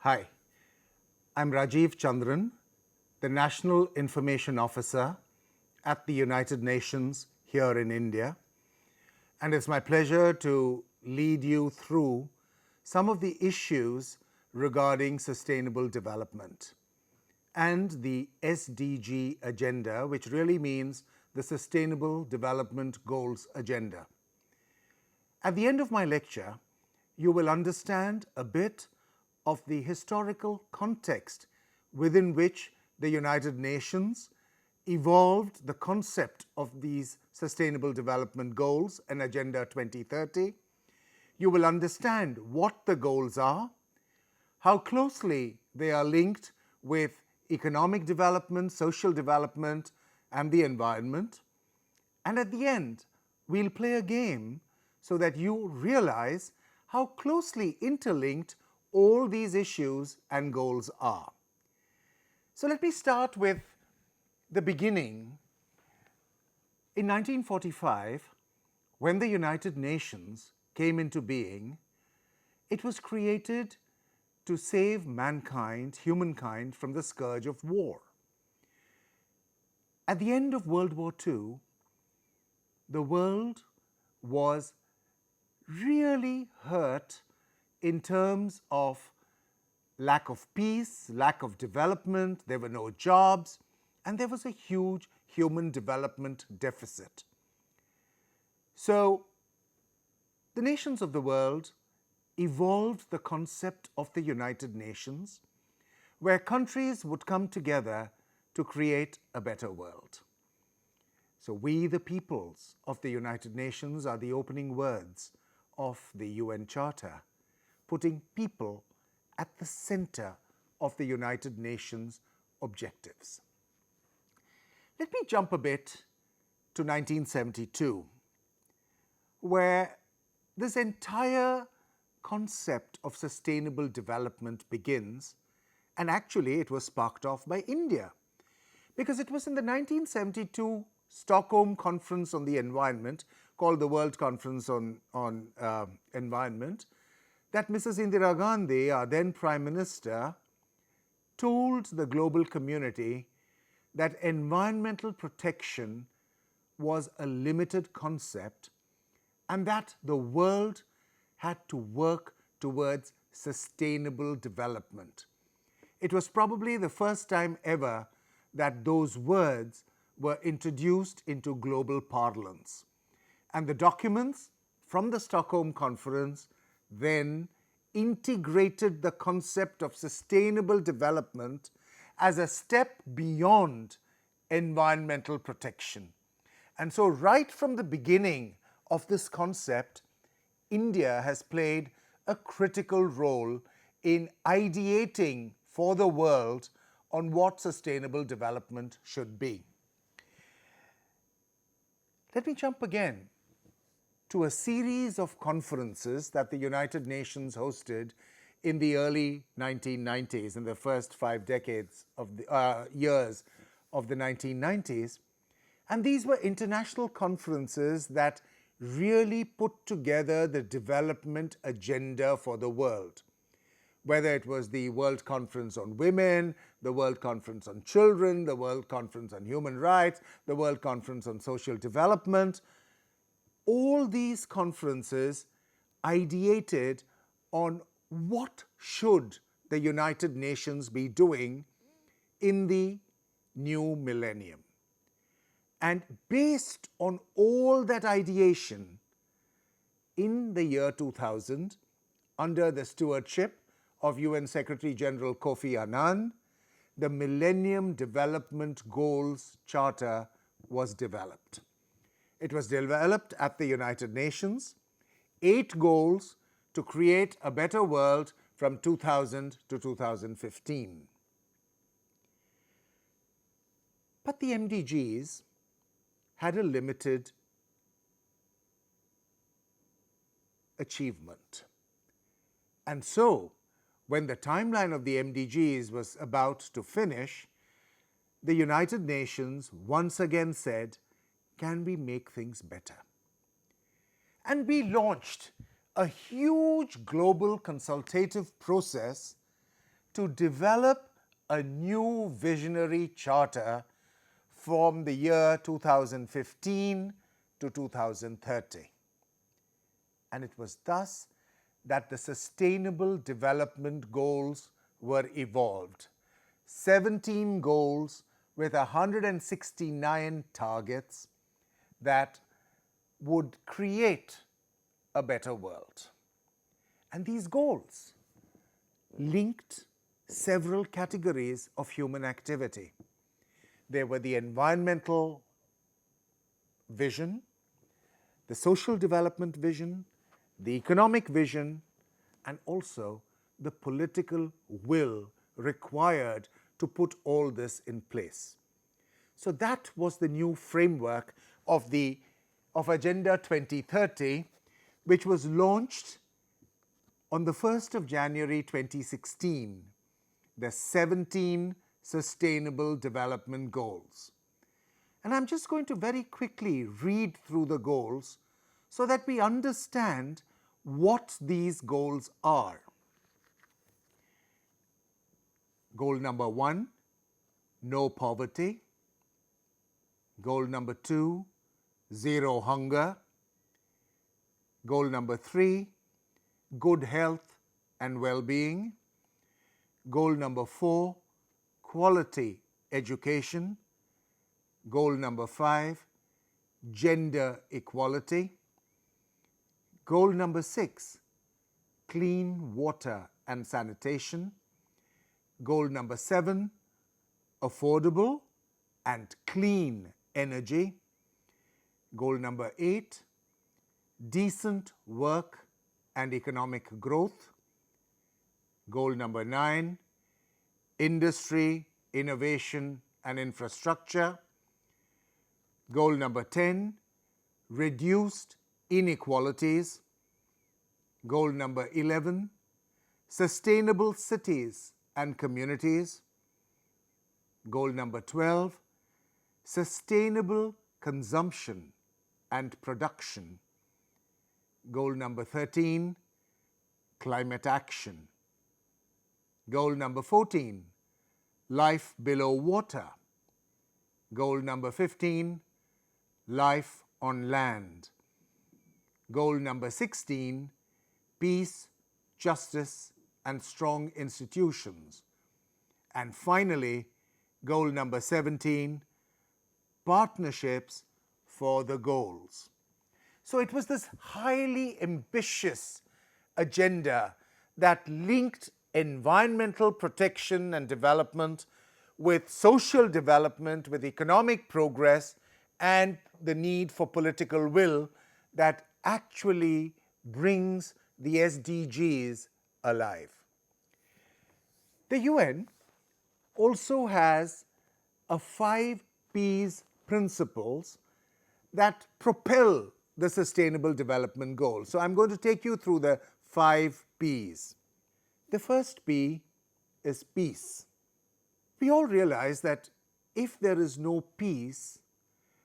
Hi, I'm Rajiv Chandran, the National Information Officer at the United Nations here in India. And it's my pleasure to lead you through some of the issues regarding sustainable development and the SDG agenda, which really means the Sustainable Development Goals agenda. At the end of my lecture, you will understand a bit of the historical context within which the United Nations evolved the concept of these Sustainable Development Goals and Agenda 2030. You will understand what the goals are, how closely they are linked with economic development, social development, and the environment. And at the end, we'll play a game so that you realize how closely interlinked all these issues and goals are. So let me start with the beginning. In 1945, when the United Nations came into being, it was created to save mankind, humankind, from the scourge of war. At the end of World War II, the world was really hurt in terms of lack of peace, lack of development, there were no jobs, and there was a huge human development deficit. So the nations of the world evolved the concept of the United Nations, where countries would come together to create a better world. So we, the peoples of the United Nations, are the opening words of the UN Charter, putting people at the center of the United Nations objectives. Let me jump a bit to 1972, where this entire concept of sustainable development begins, and actually it was sparked off by India, because it was in the 1972 Stockholm Conference on the Environment, called the World Conference on Environment, that Mrs. Indira Gandhi, our then Prime Minister, told the global community that environmental protection was a limited concept and that the world had to work towards sustainable development. It was probably the first time ever that those words were introduced into global parlance. And the documents from the Stockholm Conference then integrated the concept of sustainable development as a step beyond environmental protection. And so right from the beginning of this concept, India has played a critical role in ideating for the world on what sustainable development should be. Let me jump again to a series of conferences that the United Nations hosted in the early 1990s, in the first 5 decades of the years of the 1990s. And these were international conferences that really put together the development agenda for the world. Whether it was the World Conference on Women, the World Conference on Children, the World Conference on Human Rights, the World Conference on Social Development, all these conferences ideated on what should the United Nations be doing in the new millennium. And based on all that ideation, in the year 2000, under the stewardship of UN Secretary General Kofi Annan, the Millennium Development Goals Charter was developed. It was developed at the United Nations, 8 goals to create a better world from 2000 to 2015. But the MDGs had a limited achievement. And so, when the timeline of the MDGs was about to finish, the United Nations once again said, can we make things better? And we launched a huge global consultative process to develop a new visionary charter from the year 2015 to 2030. And it was thus that the Sustainable Development Goals were evolved. 17 goals with 169 targets that would create a better world. And these goals linked several categories of human activity. There were the environmental vision, the social development vision, the economic vision, and also the political will required to put all this in place. So that was the new framework of Agenda 2030, which was launched on the 1st of January 2016, the 17 Sustainable Development Goals. And I'm just going to very quickly read through the goals so that we understand what these goals are. Goal number 1, no poverty. Goal number 2, zero hunger. Goal number 3, good health and well-being. Goal number 4, quality education. Goal number 5, gender equality. Goal number 6, clean water and sanitation. Goal number 7, affordable and clean energy. Goal number 8, decent work and economic growth. Goal number 9, industry, innovation and infrastructure. Goal number 10, reduced inequalities. Goal number 11, sustainable cities and communities. Goal number 12, sustainable consumption and production. Goal number 13, climate action. Goal number 14, life below water. Goal number 15, life on land. Goal number 16, peace, justice, and strong institutions. And finally, goal number 17, partnerships for the goals. So it was this highly ambitious agenda that linked environmental protection and development with social development, with economic progress, and the need for political will that actually brings the SDGs alive. The UN also has a 5 Ps principles that propel the Sustainable Development Goals. So I'm going to take you through the 5 Ps. The first P is peace. We all realize that if there is no peace,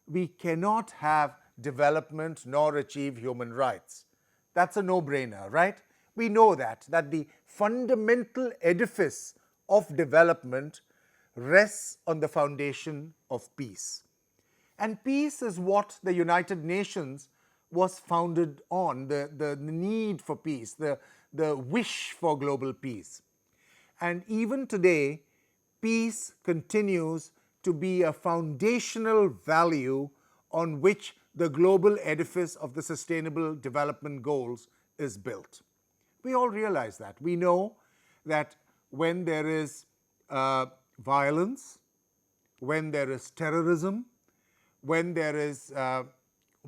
we cannot have development nor achieve human rights. That's a no-brainer, right? We know that the fundamental edifice of development rests on the foundation of peace. And peace is what the United Nations was founded on, the need for peace, the wish for global peace. And even today, peace continues to be a foundational value on which the global edifice of the Sustainable Development Goals is built. We all realize that. We know that when there is violence, when there is terrorism, when there is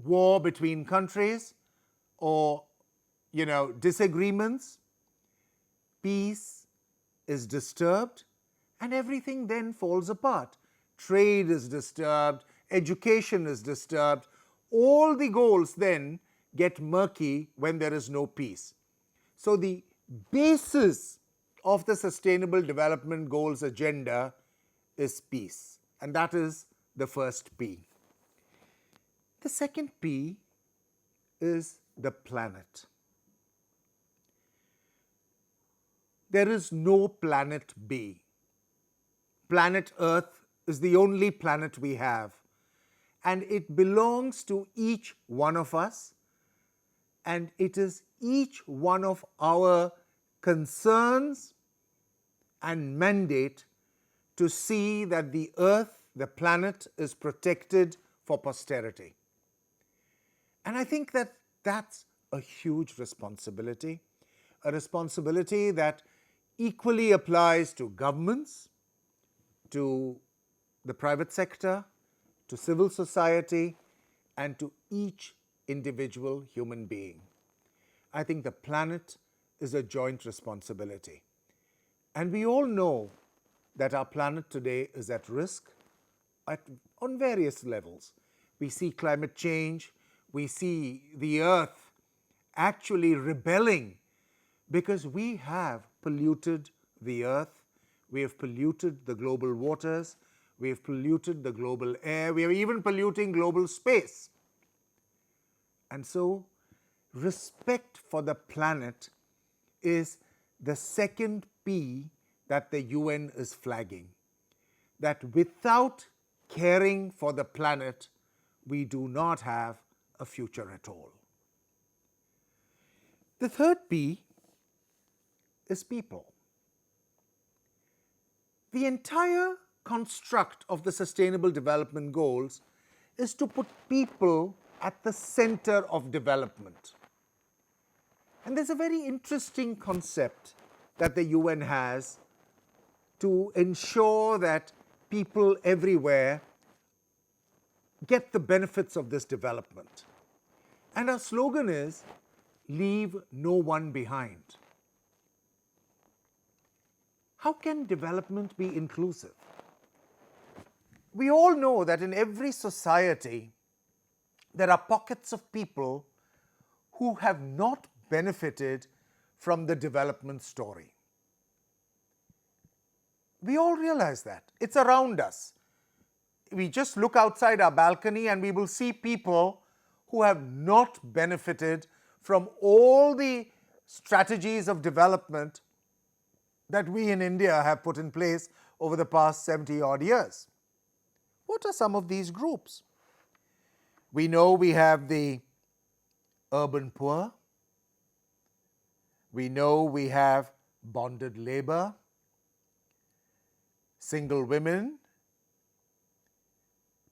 war between countries or, disagreements, peace is disturbed and everything then falls apart. Trade is disturbed, education is disturbed. All the goals then get murky when there is no peace. So the basis of the Sustainable Development Goals agenda is peace, and that is the first P. The second P is the planet. there is no planet B. Planet Earth is the only planet we have, and it belongs to each one of us, and it is each one of our concerns and mandate to see that the Earth, the planet, is protected for posterity. And I think that that's a huge responsibility, a responsibility that equally applies to governments, to the private sector, to civil society, and to each individual human being. I think the planet is a joint responsibility. And we all know that our planet today is at risk on various levels. We see climate change, we see the Earth actually rebelling because we have polluted the Earth, we have polluted the global waters, we have polluted the global air, we are even polluting global space. And so, respect for the planet is the second P that the UN is flagging. That without caring for the planet, we do not have a future at all. The third P is people. The entire construct of the Sustainable Development Goals is to put people at the center of development. And there's a very interesting concept that the UN has to ensure that people everywhere get the benefits of this development. And our slogan is, leave no one behind. How can development be inclusive? We all know that in every society, there are pockets of people who have not benefited from the development story. We all realize that. It's around us. We just look outside our balcony and we will see people who have not benefited from all the strategies of development that we in India have put in place over the past 70 odd years. What are some of these groups? We know we have the urban poor. We know we have bonded labor, single women,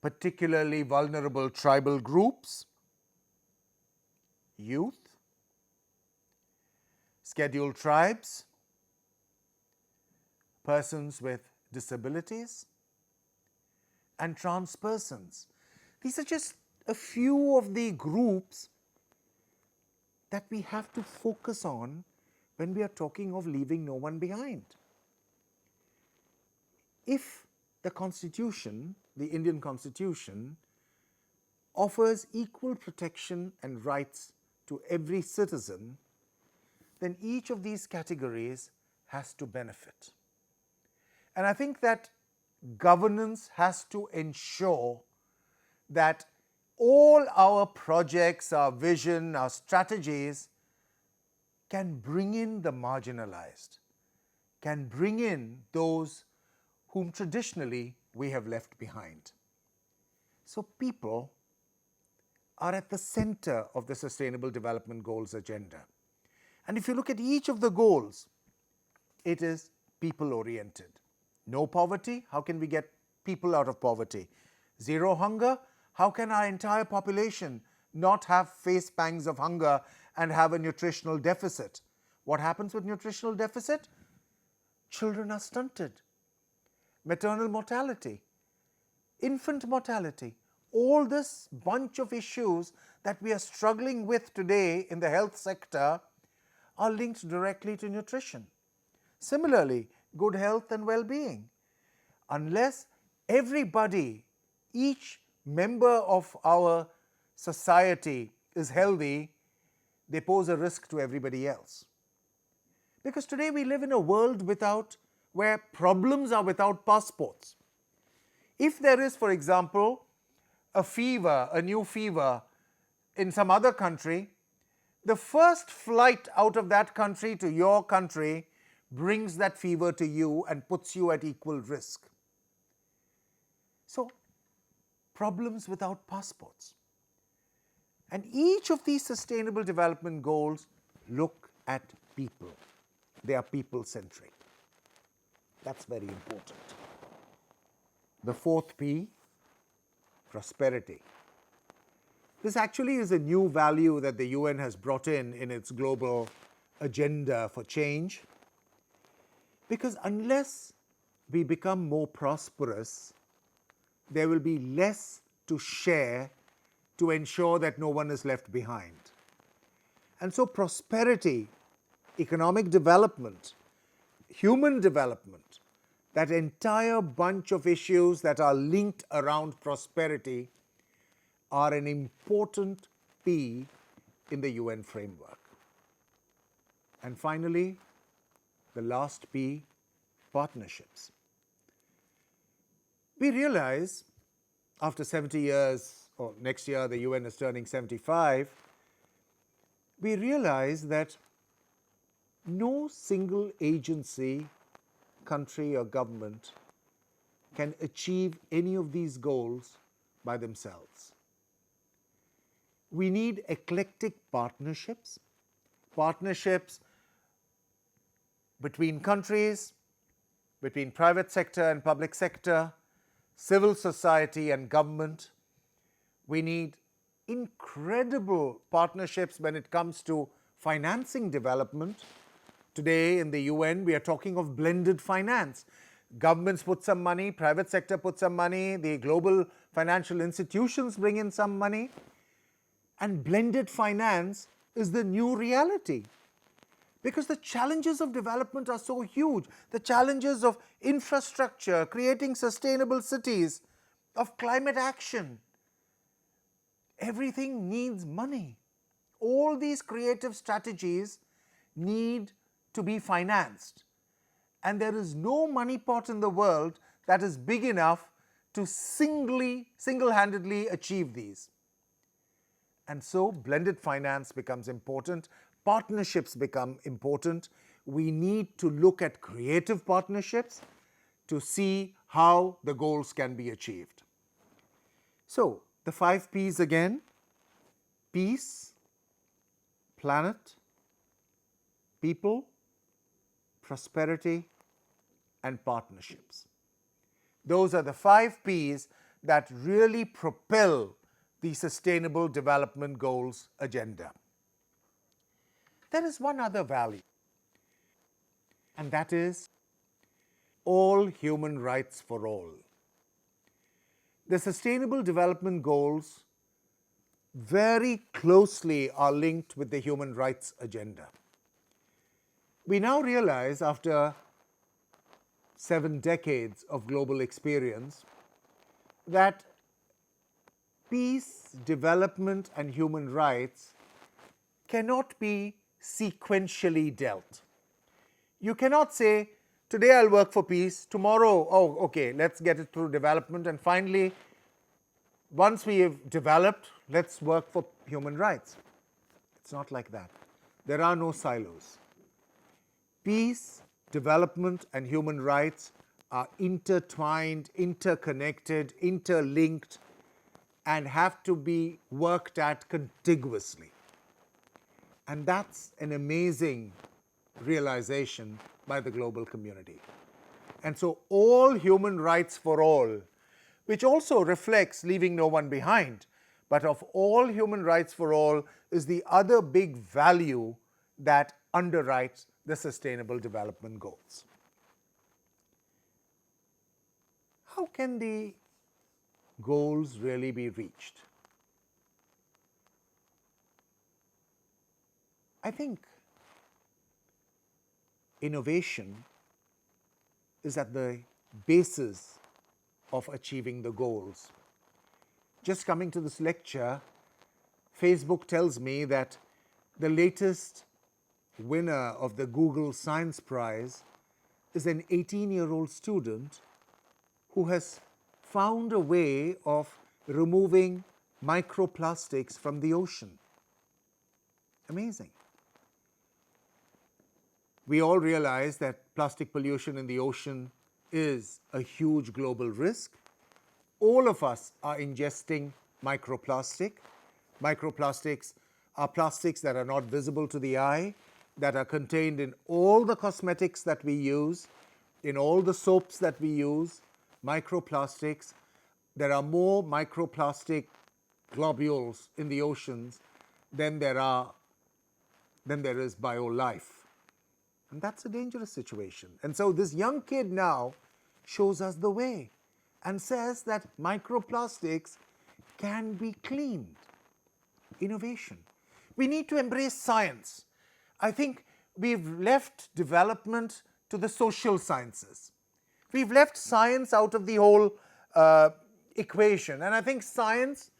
particularly vulnerable tribal groups, youth, scheduled tribes, persons with disabilities, and trans persons. These are just a few of the groups that we have to focus on when we are talking of leaving no one behind. If the Constitution, the Indian Constitution, offers equal protection and rights to every citizen, then each of these categories has to benefit. And I think that governance has to ensure that all our projects, our vision, our strategies can bring in the marginalized, can bring in those whom traditionally we have left behind. So people are at the center of the Sustainable Development Goals agenda. And if you look at each of the goals, it is people-oriented. No poverty, how can we get people out of poverty? Zero hunger, how can our entire population not have face pangs of hunger and have a nutritional deficit? What happens with nutritional deficit? Children are stunted. Maternal mortality, infant mortality, all this bunch of issues that we are struggling with today in the health sector are linked directly to nutrition. Similarly, good health and well-being. Unless everybody, each member of our society is healthy, they pose a risk to everybody else. Because today we live in a world where problems are without passports. If there is, for example, a fever, a new fever in some other country, the first flight out of that country to your country brings that fever to you and puts you at equal risk. So, problems without passports. And each of these sustainable development goals look at people. They are people-centric. That's very important. The fourth P, prosperity. This actually is a new value that the UN has brought in its global agenda for change. Because unless we become more prosperous, there will be less to share to ensure that no one is left behind. And so prosperity, economic development, human development, that entire bunch of issues that are linked around prosperity are an important P in the UN framework. And finally, the last P, partnerships. We realize after 70 years, or next year the UN is turning 75, we realize that no single agency, country or government can achieve any of these goals by themselves. We need eclectic partnerships, partnerships between countries, between private sector and public sector, civil society and government. We need incredible partnerships when it comes to financing development. Today in the UN, we are talking of blended finance. Governments put some money, private sector puts some money, the global financial institutions bring in some money, and blended finance is the new reality. Because the challenges of development are so huge. The challenges of infrastructure, creating sustainable cities, of climate action. Everything needs money. All these creative strategies need to be financed. And there is no money pot in the world that is big enough to single-handedly achieve these. And so blended finance becomes important. Partnerships become important. We need to look at creative partnerships to see how the goals can be achieved. So, the 5 Ps again: peace, planet, people, prosperity, and partnerships. Those are the 5 Ps that really propel the Sustainable Development Goals agenda. There is one other value, and that is all human rights for all. The Sustainable Development Goals very closely are linked with the human rights agenda. We now realize, after 7 decades of global experience, that peace, development, and human rights cannot be sequentially dealt. You cannot say, today I'll work for peace, tomorrow, oh, okay, let's get it through development, and finally, once we have developed, let's work for human rights. It's not like that. There are no silos. Peace, development, and human rights are intertwined, interconnected, interlinked, and have to be worked at contiguously. And that's an amazing realization by the global community. And so all human rights for all, which also reflects leaving no one behind, but of all human rights for all is the other big value that underwrites the Sustainable Development Goals. How can the goals really be reached? I think innovation is at the basis of achieving the goals. Just coming to this lecture, Facebook tells me that the latest winner of the Google Science Prize is an 18-year-old student who has found a way of removing microplastics from the ocean. Amazing. We all realize that plastic pollution in the ocean is a huge global risk. All of us are ingesting microplastic. Microplastics are plastics that are not visible to the eye, that are contained in all the cosmetics that we use, in all the soaps that we use. Microplastics. There are more microplastic globules in the oceans than there is bio-life. And that's a dangerous situation. And so this young kid now shows us the way and says that microplastics can be cleaned. Innovation. We need to embrace science. I think we've left development to the social sciences. We've left science out of the whole equation. And I think science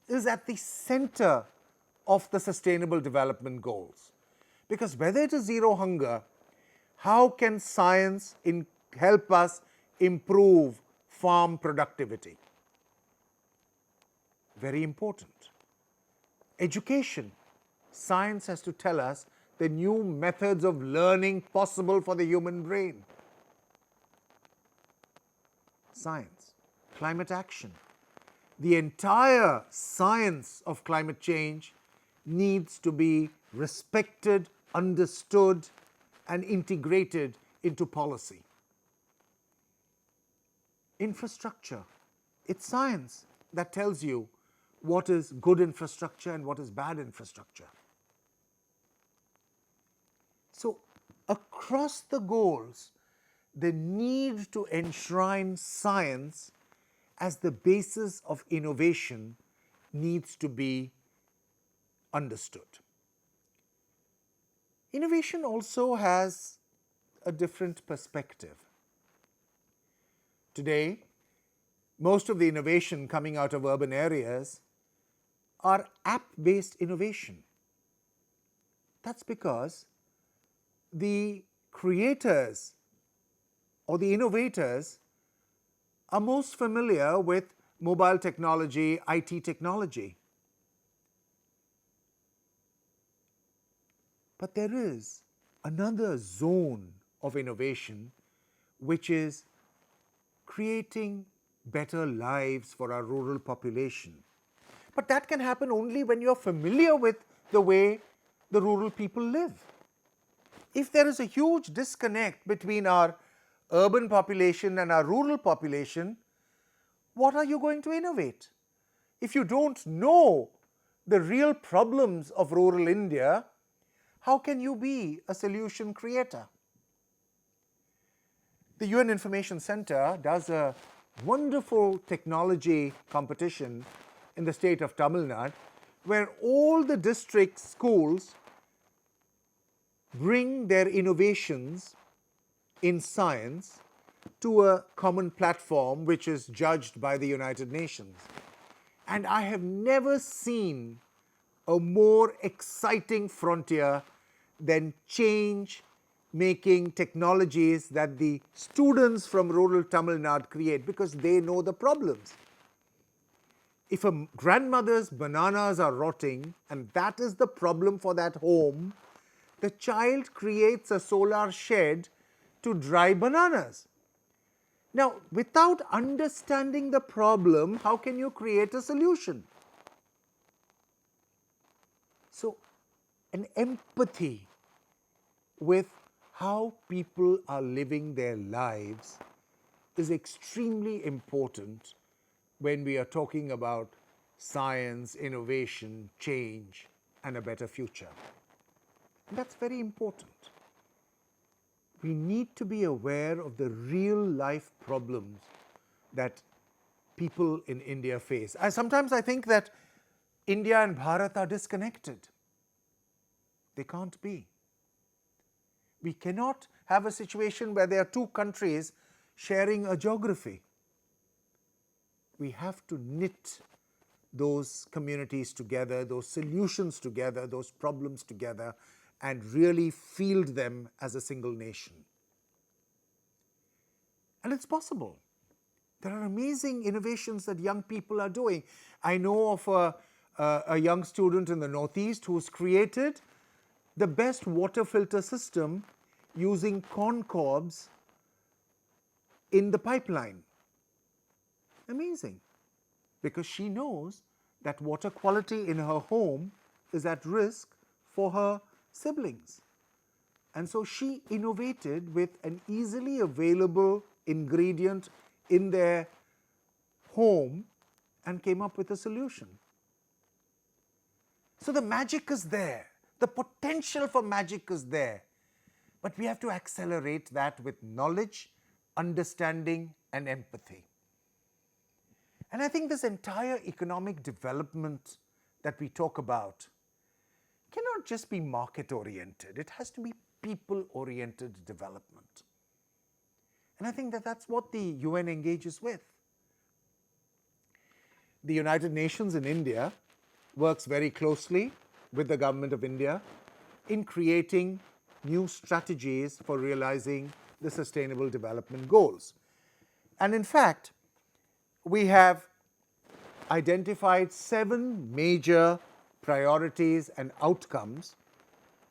is at the center of the Sustainable Development Goals. Because whether it is zero hunger, how can science help us improve farm productivity? Very important. Education. Science has to tell us the new methods of learning possible for the human brain. Science. Climate action. The entire science of climate change needs to be respected, understood, and integrated into policy. Infrastructure. It's science that tells you what is good infrastructure and what is bad infrastructure. So, across the goals, the need to enshrine science as the basis of innovation needs to be understood. Innovation also has a different perspective. Today, most of the innovation coming out of urban areas are app-based innovation. That's because the creators or the innovators are most familiar with mobile technology, IT technology. But there is another zone of innovation which is creating better lives for our rural population. But that can happen only when you're familiar with the way the rural people live. If there is a huge disconnect between our urban population and our rural population, what are you going to innovate? If you don't know the real problems of rural India, how can you be a solution creator? The UN Information Center does a wonderful technology competition in the state of Tamil Nadu, where all the district schools bring their innovations in science to a common platform which is judged by the United Nations. And I have never seen a more exciting frontier than change-making technologies that the students from rural Tamil Nadu create, because they know the problems. If a grandmother's bananas are rotting and that is the problem for that home, the child creates a solar shed to dry bananas. Now, without understanding the problem, how can you create a solution? So, an empathy with how people are living their lives is extremely important when we are talking about science, innovation, change, and a better future. And that's very important. We need to be aware of the real life problems that people in India face. Sometimes I think that India and Bharat are disconnected. They can't be. We cannot have a situation where there are two countries sharing a geography. We have to knit those communities together, those solutions together, those problems together, and really field them as a single nation. And it's possible. There are amazing innovations that young people are doing. I know of a young student in the Northeast who's created the best water filter system using corn cobs in the pipeline. Amazing. Because she knows that water quality in her home is at risk for her siblings. And so she innovated with an easily available ingredient in their home and came up with a solution. So the magic is there. The potential for magic is there. But we have to accelerate that with knowledge, understanding, and empathy. And I think this entire economic development that we talk about cannot just be market-oriented. It has to be people-oriented development. And I think that that's what the UN engages with. The United Nations in India works very closely with the Government of India in creating new strategies for realizing the Sustainable Development Goals. And in fact, we have identified 7 major priorities and outcomes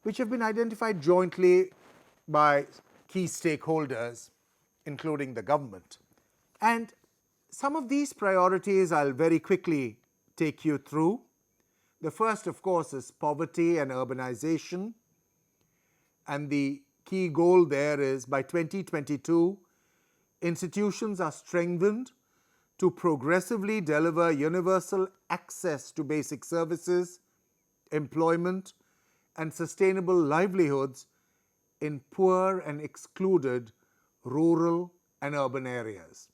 which have been identified jointly by key stakeholders, including the government. And some of these priorities I'll very quickly take you through. The first, of course, is poverty and urbanization. And the key goal there is by 2022, institutions are strengthened to progressively deliver universal access to basic services, employment, and sustainable livelihoods in poor and excluded rural and urban areas.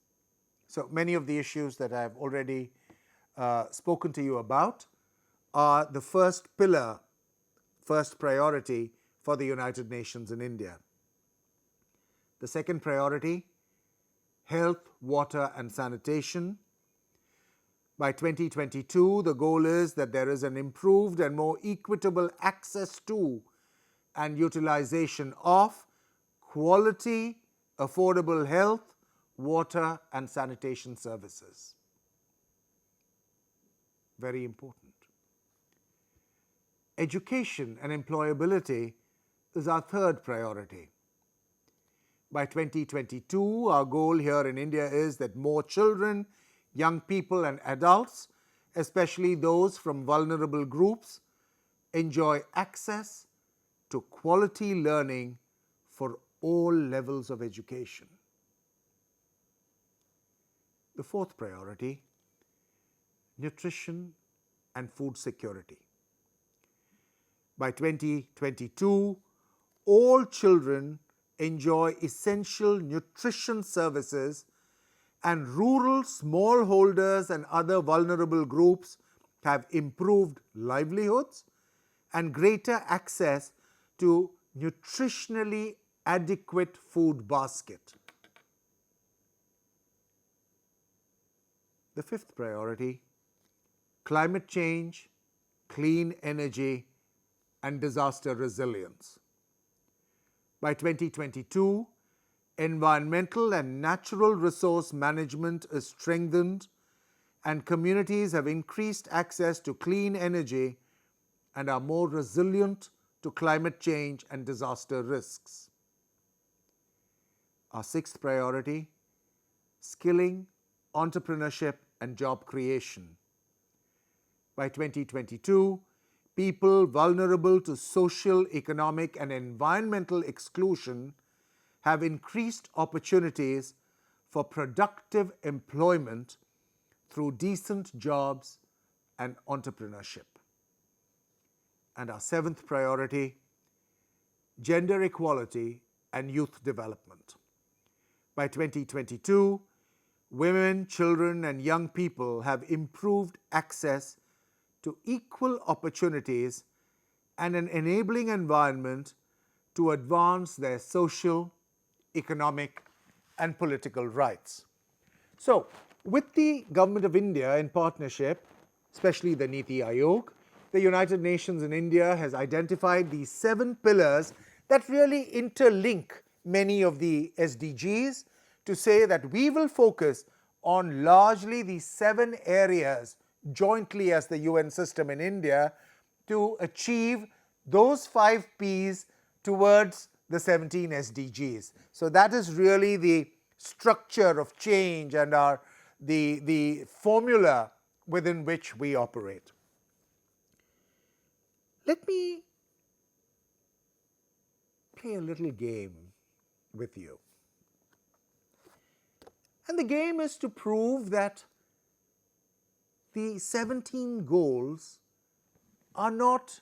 So many of the issues that I've already spoken to you about are the first pillar, first priority for the United Nations in India. The second priority, health, water, and sanitation. By 2022, the goal is that there is an improved and more equitable access to and utilization of quality, affordable health, water, and sanitation services. Very important. Education and employability is our third priority. By 2022, our goal here in India is that more children, young people, and adults, especially those from vulnerable groups, enjoy access to quality learning for all levels of education. The fourth priority, nutrition and food security. By 2022, all children enjoy essential nutrition services, and rural smallholders and other vulnerable groups have improved livelihoods and greater access to nutritionally adequate food basket. The fifth priority, climate change, clean energy, and disaster resilience. By 2022, environmental and natural resource management is strengthened, and communities have increased access to clean energy and are more resilient to climate change and disaster risks. Our sixth priority, skilling, entrepreneurship, and job creation. By 2022, people vulnerable to social, economic, and environmental exclusion have increased opportunities for productive employment through decent jobs and entrepreneurship. And our seventh priority, gender equality and youth development. By 2022, women, children, and young people have improved access to equal opportunities and an enabling environment to advance their social, economic, and political rights. So, with the Government of India in partnership, especially the Niti Aayog, the United Nations in India has identified these 7 pillars that really interlink many of the SDGs to say that we will focus on largely these 7 areas jointly as the UN system in India to achieve those 5 Ps towards the 17 SDGs. So that is really the structure of change and the formula within which we operate. Let me play a little game with you. And the game is to prove that the 17 goals are not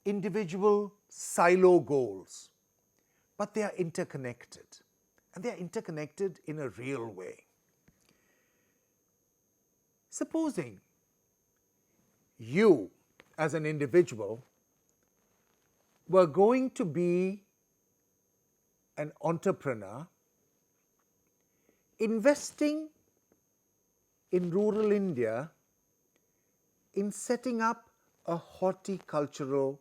individual silo goals, but they are interconnected. And they are interconnected in a real way. Supposing you, as an individual, were going to be an entrepreneur investing in rural India in setting up a horticultural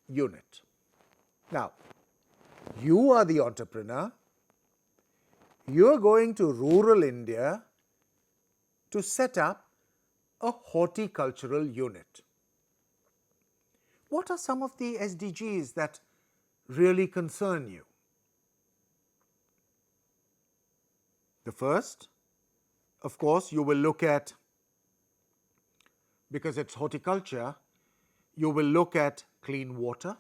unit. Now, you are the entrepreneur. You are going to rural India to set up a horticultural unit. What are some of the SDGs that really concern you? The first, of course, you will look at, because it's horticulture, you will look at clean water.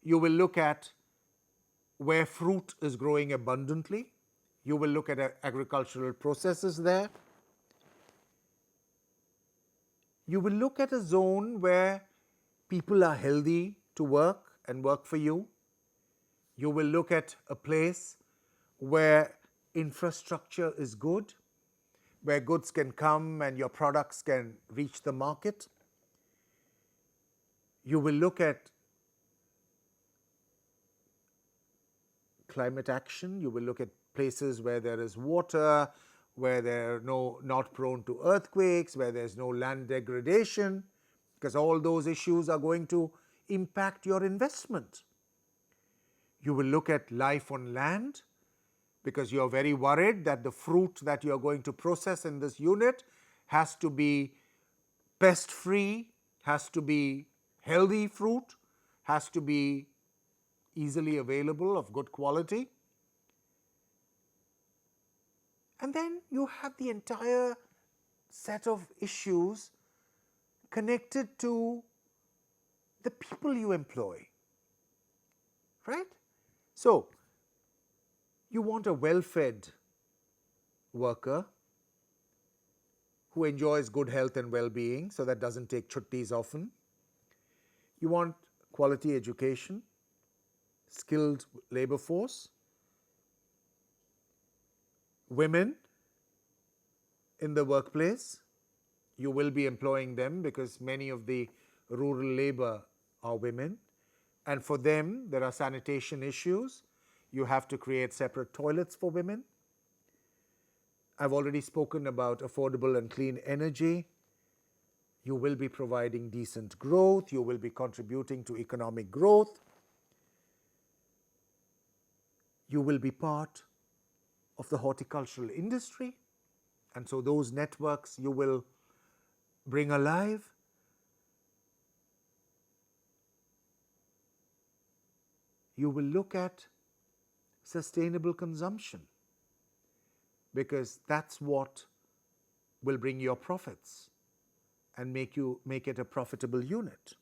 You will look at where fruit is growing abundantly. You will look at agricultural processes there. You will look at a zone where people are healthy to work and work for you. You will look at a place where infrastructure is good, where goods can come and your products can reach the market. You will look at climate action. You will look at places where there is water, where they're not prone to earthquakes, where there's no land degradation, because all those issues are going to impact your investment. You will look at life on land, because you're very worried that the fruit that you're going to process in this unit has to be pest-free, has to be healthy fruit, has to be easily available, of good quality. And then you have the entire set of issues connected to the people you employ, right? So, you want a well-fed worker who enjoys good health and well-being, so that doesn't take chuttis often. You want quality education, skilled labor force, women in the workplace. You will be employing them because many of the rural labor are women, and for them there are sanitation issues. You have to create separate toilets for women. I've already spoken about affordable and clean energy. You will be providing decent growth. You will be contributing to economic growth. You will be part of the horticultural industry, and so those networks you will bring alive. You will look at sustainable consumption, because that's what will bring your profits and make it a profitable unit.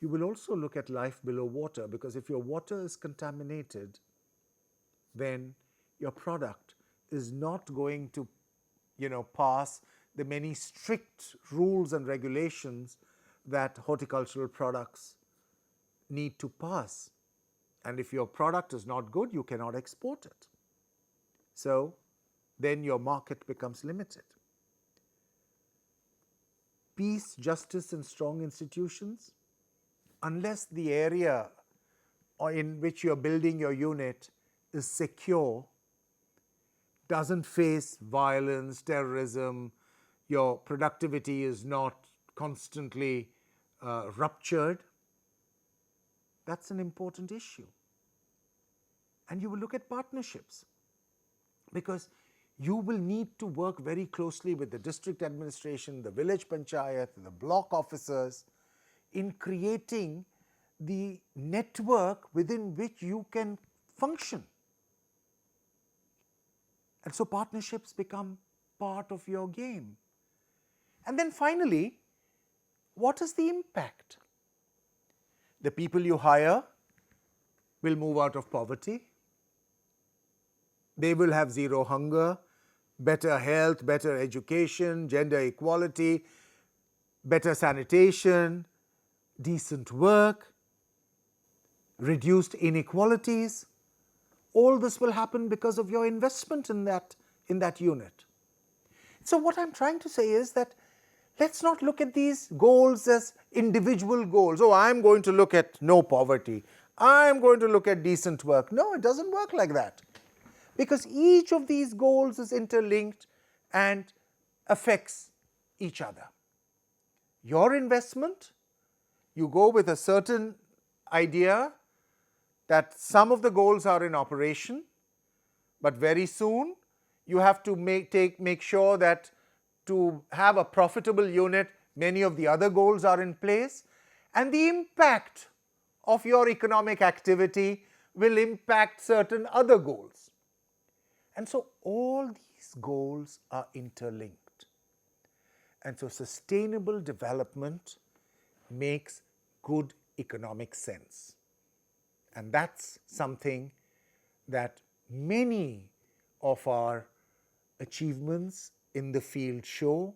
You will also look at life below water, because if your water is contaminated, then your product is not going to, pass the many strict rules and regulations that horticultural products need to pass. And if your product is not good, you cannot export it. So then your market becomes limited. Peace, justice, and strong institutions. Unless the area in which you're building your unit is secure, doesn't face violence, terrorism, your productivity is not constantly ruptured, that's an important issue. And you will look at partnerships, because you will need to work very closely with the district administration, the village panchayat, the block officers, in creating the network within which you can function. And so partnerships become part of your game. And then finally, what is the impact? The people you hire will move out of poverty. They will have zero hunger, better health, better education, gender equality, better sanitation, decent work, reduced inequalities. All this will happen because of your investment in that unit. So what I'm trying to say is that let's not look at these goals as individual goals. Oh, I'm going to look at no poverty. I'm going to look at decent work. No, it doesn't work like that. Because each of these goals is interlinked and affects each other. Your investment, you go with a certain idea that some of the goals are in operation, but very soon you have to make sure that to have a profitable unit, many of the other goals are in place, and the impact of your economic activity will impact certain other goals. And so all these goals are interlinked. And so sustainable development makes good economic sense. And that's something that many of our achievements in the field show,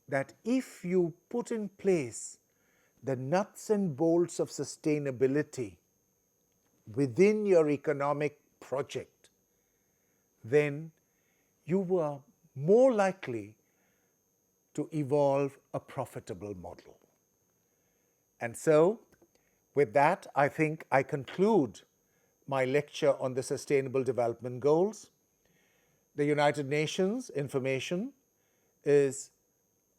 that if you put in place the nuts and bolts of sustainability within your economic project, then you were more likely to evolve a profitable model. And so, with that, I think I conclude my lecture on the Sustainable Development Goals. The United Nations information is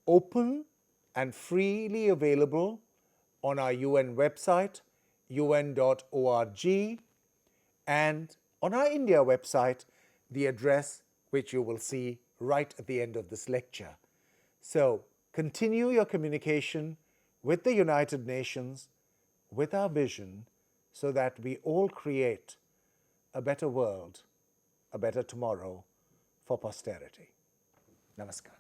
open and freely available on our UN website, un.org, and on our India website, the address which you will see right at the end of this lecture. So, continue your communication with the United Nations, with our vision, so that we all create a better world, a better tomorrow for posterity. Namaskar.